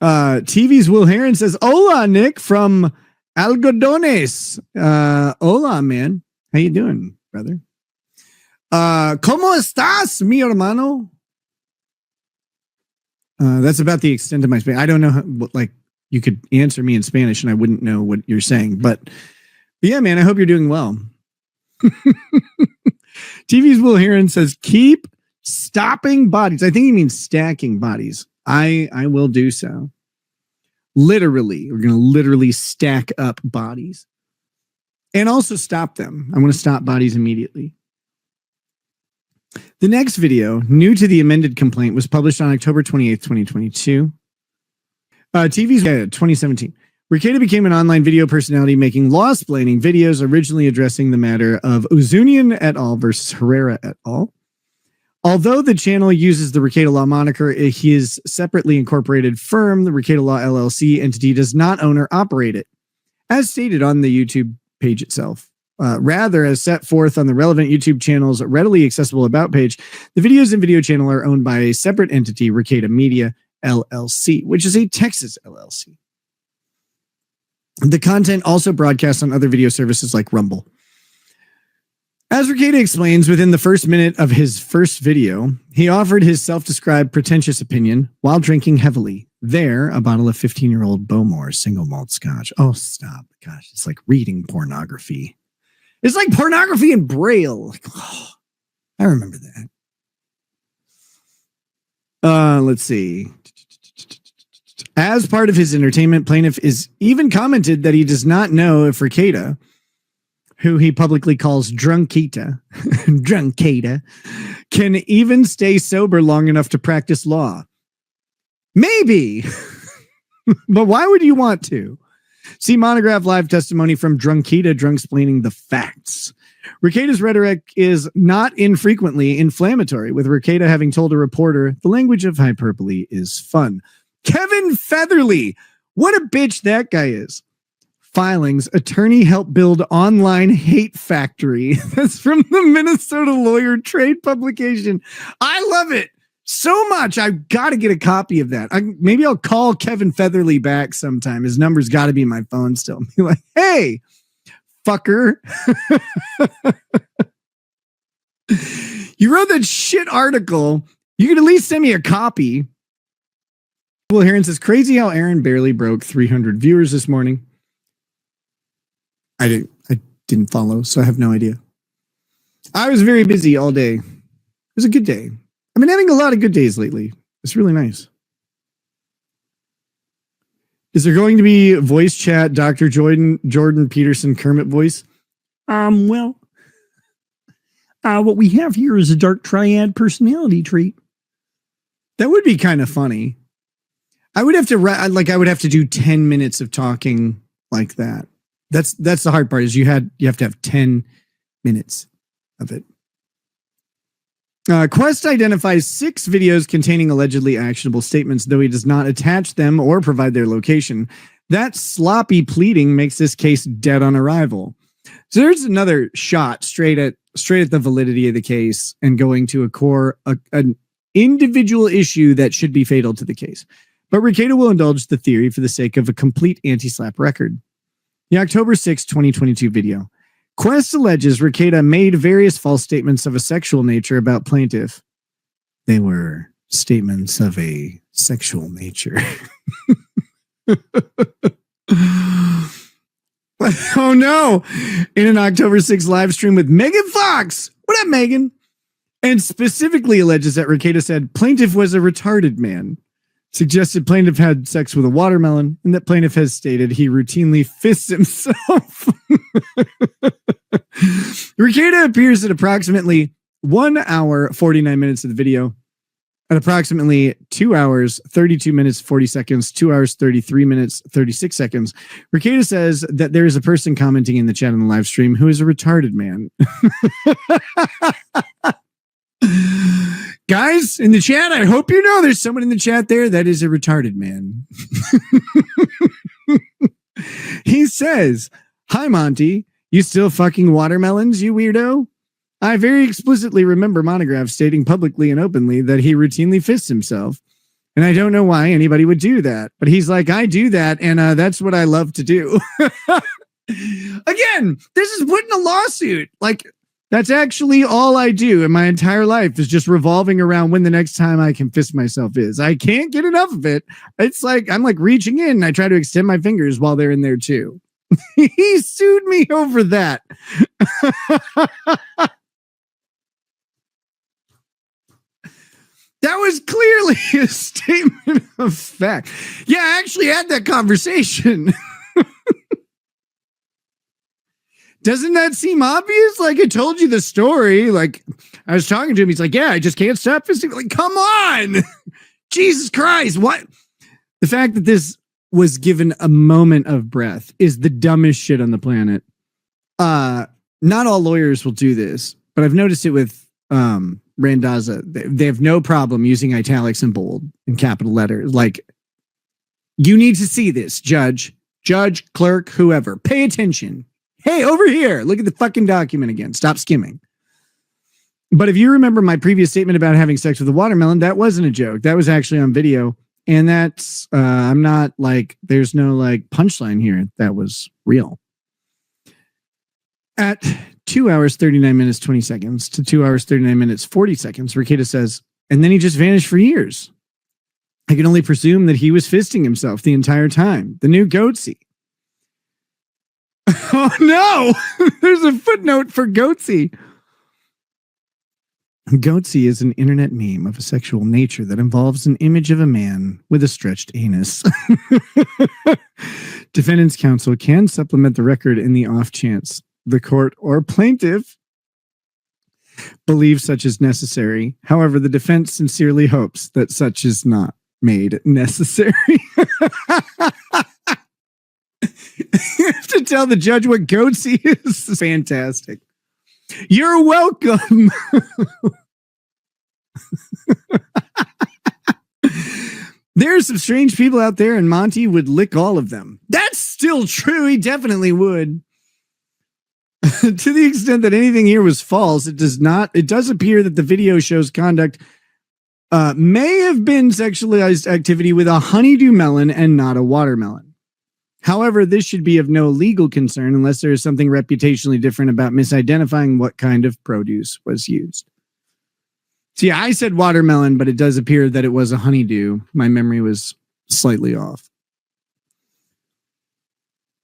TV's Will Heron says, "Hola, Nick from Algodones." Hola, man. How you doing, brother? ¿Cómo estás, mi hermano? That's about the extent of my Spanish. I don't know how, you could answer me in Spanish and I wouldn't know what you're saying, but yeah, man, I hope you're doing well. TV's Will Heron says, "Keep stopping bodies." I think he means stacking bodies. I will do so. Literally, we're going to literally stack up bodies and also stop them. I want to stop bodies immediately. The next video, new to the amended complaint, was published on October 28th, 2022. TV's 2017. Rekieta became an online video personality making law-splaining videos originally addressing the matter of Uzunian et al. Versus Herrera et al. Although the channel uses the Rekieta Law moniker, his separately incorporated firm, the Rekieta Law LLC entity, does not own or operate it, as stated on the YouTube page itself. Rather, as set forth on the relevant YouTube channel's readily accessible About page, the videos and video channel are owned by a separate entity, Rekieta Media LLC, which is a Texas LLC. The content also broadcasts on other video services like Rumble. As Rekieta explains within the first minute of his first video, he offered his self-described pretentious opinion while drinking heavily. There, a bottle of 15-year-old Bowmore single malt scotch. Oh, stop. Gosh, it's like reading pornography. It's like pornography in Braille. I remember that. Let's see. As part of his entertainment, plaintiff is even commented that he does not know if Rekieta, who he publicly calls Drunkita, can even stay sober long enough to practice law. Maybe, but why would you want to? See Montegraph live testimony from Drunkita, drunk-splaining the facts. Rekieta's rhetoric is not infrequently inflammatory, with Rekieta having told a reporter, "The language of hyperbole is fun." Kevin Featherly, what a bitch that guy is. Filings, attorney helped build online hate factory. That's from the Minnesota Lawyer Trade publication. I love it so much. I've got to get a copy of that. Maybe I'll call Kevin Featherly back sometime. His number's got to be in my phone still. Be like, "Hey, fucker." You wrote that shit article. You could at least send me a copy. Will Heron says, "Crazy how Aaron barely broke 300 viewers this morning." I didn't follow, so I have no idea. I was very busy all day. It was a good day. I've been having a lot of good days lately. It's really nice. Is there going to be voice chat, Dr. Jordan Peterson Kermit voice? What we have here is a dark triad personality trait. That would be kind of funny. I would have to do 10 minutes of talking like that. That's the hard part, is you have to have 10 minutes of it. Quest identifies 6 videos containing allegedly actionable statements, though he does not attach them or provide their location. That sloppy pleading makes this case dead on arrival. So there's another shot straight at the validity of the case and going to an individual issue that should be fatal to the case. But Rekieta will indulge the theory for the sake of a complete anti-slap record. The October 6, 2022 video. Quest alleges Rekieta made various false statements of a sexual nature about plaintiff. They were statements of a sexual nature. Oh no! In an October 6 live stream with Megan Fox. What up, Megan? And specifically alleges that Rekieta said plaintiff was a retarded man. Suggested plaintiff had sex with a watermelon, and that plaintiff has stated he routinely fists himself. Rekieta appears at approximately 1 hour, 49 minutes of the video, at approximately 2 hours, 32 minutes, 40 seconds, 2 hours, 33 minutes, 36 seconds. Rekieta says that there is a person commenting in the chat on the live stream who is a retarded man. Guys in the chat, I hope you know there's someone in the chat there that is a retarded man. He says, "Hi, Monty. You still fucking watermelons, you weirdo?" I very explicitly remember Montegraph stating publicly and openly that he routinely fists himself. And I don't know why anybody would do that. But he's like, I do that, and that's what I love to do. Again, this is putting a lawsuit. Like, that's actually all I do in my entire life is just revolving around when the next time I can fist myself is. I can't get enough of it. It's like I'm like reaching in and I try to extend my fingers while they're in there too. He sued me over that. That was clearly a statement of fact. Yeah, I actually had that conversation. Doesn't that seem obvious? Like, I told you the story. Like, I was talking to him. He's like, yeah, I just can't stop fisting. Like, come on. Jesus Christ. What? The fact that this was given a moment of breath is the dumbest shit on the planet. Not all lawyers will do this, but I've noticed it with Randazza. They have no problem using italics and bold and capital letters. Like, you need to see this, judge, clerk, whoever. Pay attention. Hey, over here, look at the fucking document again. Stop skimming. But if you remember my previous statement about having sex with a watermelon, that wasn't a joke. That was actually on video. And that's, I'm not like, there's no like punchline here. That was real. At 2 hours, 39 minutes, 20 seconds to 2 hours, 39 minutes, 40 seconds, Rekieta says, and then he just vanished for years. I can only presume that he was fisting himself the entire time. The new Goatsy. Oh no! There's a footnote for Goatsy. Goatsy is an internet meme of a sexual nature that involves an image of a man with a stretched anus. Defendant's counsel can supplement the record in the off chance the court or plaintiff believes such is necessary. However, the defense sincerely hopes that such is not made necessary. You have to tell the judge what Goatsy is. Fantastic. You're welcome. There are some strange people out there, and Monty would lick all of them. That's still true. He definitely would. To the extent that anything here was false, it does appear that the video shows conduct may have been sexualized activity with a honeydew melon and not a watermelon. However, this should be of no legal concern unless there is something reputationally different about misidentifying what kind of produce was used. So yeah, I said watermelon, but it does appear that it was a honeydew. My memory was slightly off.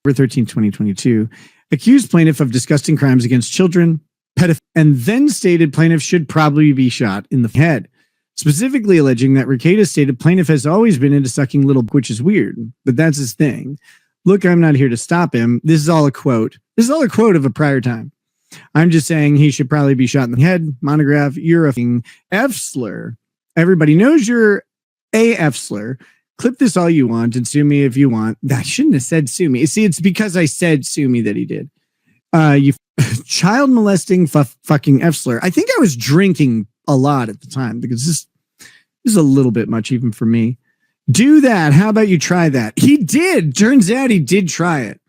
October 13, 2022, accused plaintiff of disgusting crimes against children, pedophilia, and then stated plaintiff should probably be shot in the head. Specifically alleging that Rekieta stated plaintiff has always been into sucking little, which is weird, but that's his thing. Look, I'm not here to stop him. This is all a quote. This is all a quote of a prior time. I'm just saying he should probably be shot in the head. Montegraph, you're a f***ing F slur. Everybody knows you're a F slur. Clip this all you want and sue me if you want. I shouldn't have said sue me. See, it's because I said sue me that he did. You child molesting fucking F slur. I think I was drinking a lot at the time because this is a little bit much even for me. Do that. How about you try that? He did. Turns out he did try it.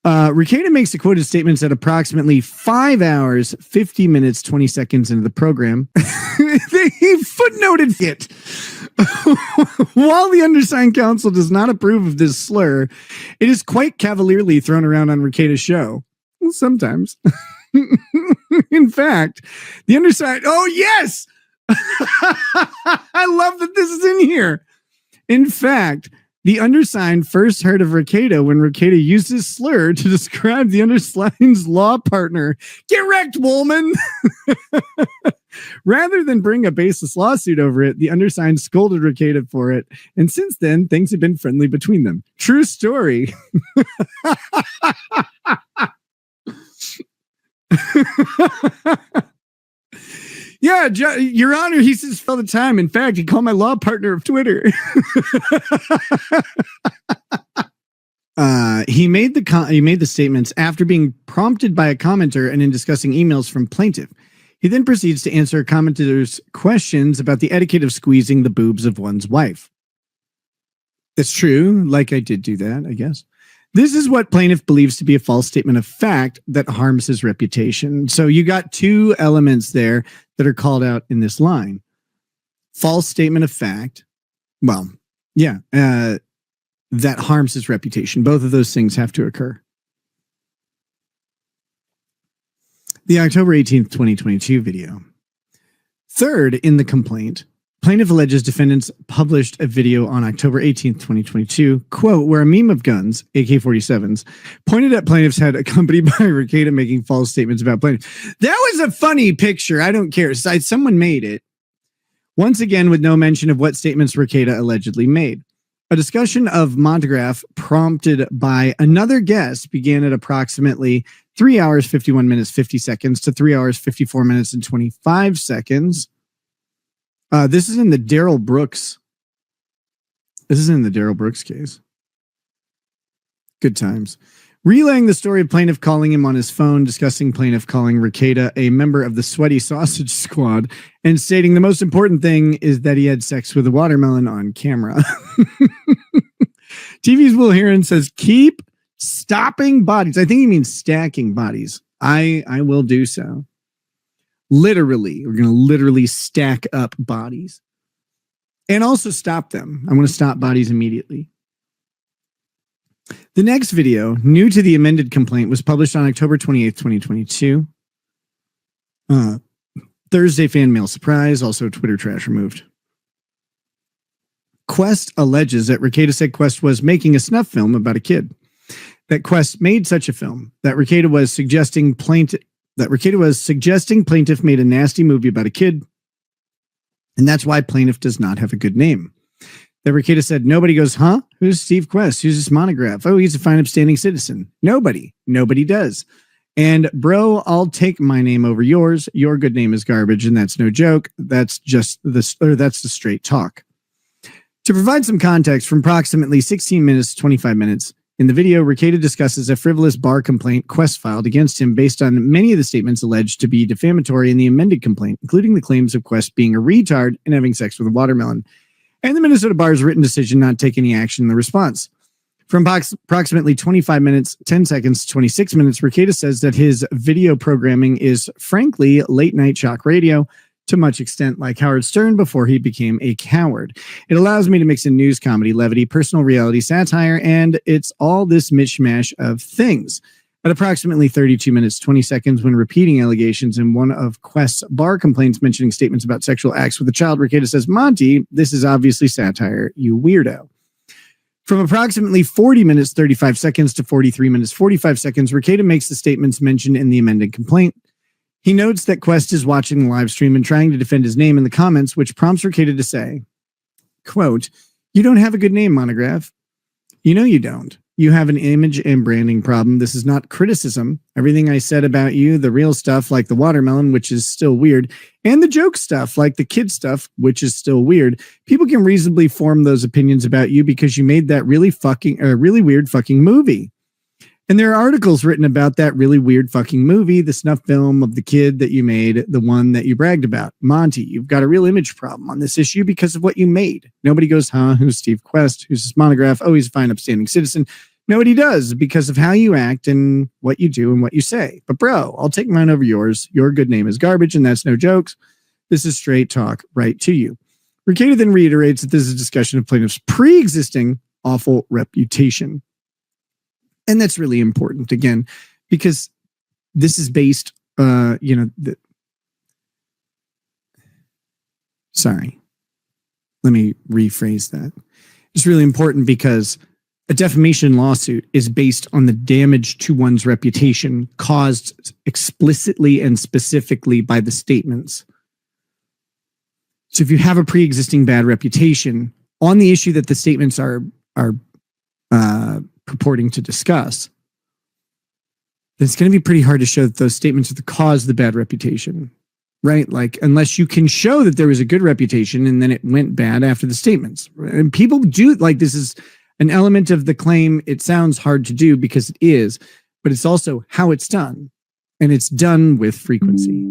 Rekieta makes the quoted statements at approximately 5 hours, 50 minutes, 20 seconds into the program. He footnoted it. While the undersigned counsel does not approve of this slur, it is quite cavalierly thrown around on Rekieta's show. Well, sometimes. In fact, the undersigned... Oh, yes! I love that this is in here. In fact, the undersigned first heard of Rekieta when Rekieta used his slur to describe the undersigned's law partner. Get wrecked, Woolman! Rather than bring a baseless lawsuit over it, the undersigned scolded Rekieta for it, and since then, things have been friendly between them. True story. Yeah, Your Honor, he says all the time. In fact, he called my law partner of Twitter. He made the statements after being prompted by a commenter and in discussing emails from plaintiff. He then proceeds to answer a commentator's questions about the etiquette of squeezing the boobs of one's wife. That's true. Like I did do that, I guess. This is what plaintiff believes to be a false statement of fact that harms his reputation. So you got two elements there that are called out in this line. False statement of fact Well, yeah, that harms his reputation. Both of those things have to occur. The October 18th, 2022 video. Third in the complaint, plaintiff alleges defendants published a video on October 18th, 2022, quote, where a meme of guns, AK-47s, pointed at plaintiff's head accompanied by Rekieta making false statements about plaintiff. That was a funny picture. I don't care. Someone made it. Once again, with no mention of what statements Rekieta allegedly made. A discussion of Montegraph prompted by another guest began at approximately 3 hours, 51 minutes, 50 seconds to 3 hours, 54 minutes, and 25 seconds. This is in the Daryl Brooks. This is in the Daryl Brooks case. Good times. Relaying the story of plaintiff calling him on his phone, discussing plaintiff calling Rekieta a member of the Sweaty Sausage Squad, and stating the most important thing is that he had sex with a watermelon on camera. TV's Will Heron says, keep stopping bodies. I think he means stacking bodies. I will do so. Literally, we're going to literally stack up bodies. And also stop them. I want to stop bodies immediately. The next video, new to the amended complaint, was published on October 28th, 2022. Thursday fan mail surprise, also Twitter trash removed. Quest alleges that Rekieta said Quest was making a snuff film about a kid. That Quest made such a film. That Rekieta was suggesting plaintiff made a nasty movie about a kid. And that's why plaintiff does not have a good name. That Rekieta said, nobody goes, huh? Who's Steve Quest? Who's this Montegraph? Oh, he's a fine, upstanding citizen. Nobody does. And bro, I'll take my name over yours. Your good name is garbage, and that's no joke. That's just that's the straight talk. To provide some context, from approximately 16 minutes to 25 minutes, in the video, Rekieta discusses a frivolous bar complaint Quest filed against him based on many of the statements alleged to be defamatory in the amended complaint, including the claims of Quest being a retard and having sex with a watermelon, and the Minnesota bar's written decision not to take any action in the response. From approximately 25 minutes, 10 seconds to 26 minutes, Rekieta says that his video programming is, frankly, late-night shock radio, to much extent like Howard Stern before he became a coward. It allows me to mix in news, comedy, levity, personal reality, satire, and it's all this mishmash of things. At approximately 32 minutes, 20 seconds, when repeating allegations in one of Quest's bar complaints mentioning statements about sexual acts with a child, Rekieta says, Monty, this is obviously satire, you weirdo. From approximately 40 minutes, 35 seconds to 43 minutes, 45 seconds, Rekieta makes the statements mentioned in the amended complaint. He notes that Quest is watching the live stream and trying to defend his name in the comments, which prompts Rekieta to say, quote, you don't have a good name, Montegraph. You know you don't. You have an image and branding problem. This is not criticism. Everything I said about you, the real stuff like the watermelon, which is still weird, and the joke stuff like the kid stuff, which is still weird, people can reasonably form those opinions about you because you made that really weird fucking movie. And there are articles written about that really weird fucking movie, the snuff film of the kid that you made, the one that you bragged about. Monty, you've got a real image problem on this issue because of what you made. Nobody goes, huh? Who's Steve Quest? Who's this Montegraph? Oh, he's a fine, upstanding citizen. Nobody does because of how you act and what you do and what you say. But bro, I'll take mine over yours. Your good name is garbage, and that's no jokes. This is straight talk right to you. Rekieta then reiterates that this is a discussion of plaintiff's pre-existing awful reputation. And that's really important, again, because this is based, sorry, let me rephrase that. It's really important because a defamation lawsuit is based on the damage to one's reputation caused explicitly and specifically by the statements. So if you have a pre-existing bad reputation on the issue that the statements are purporting to discuss, then it's going to be pretty hard to show that those statements are the cause of the bad reputation, right? Like, unless you can show that there was a good reputation and then it went bad after the statements. And people do, like, this is an element of the claim. It sounds hard to do because it is, but it's also how it's done. And it's done with frequency.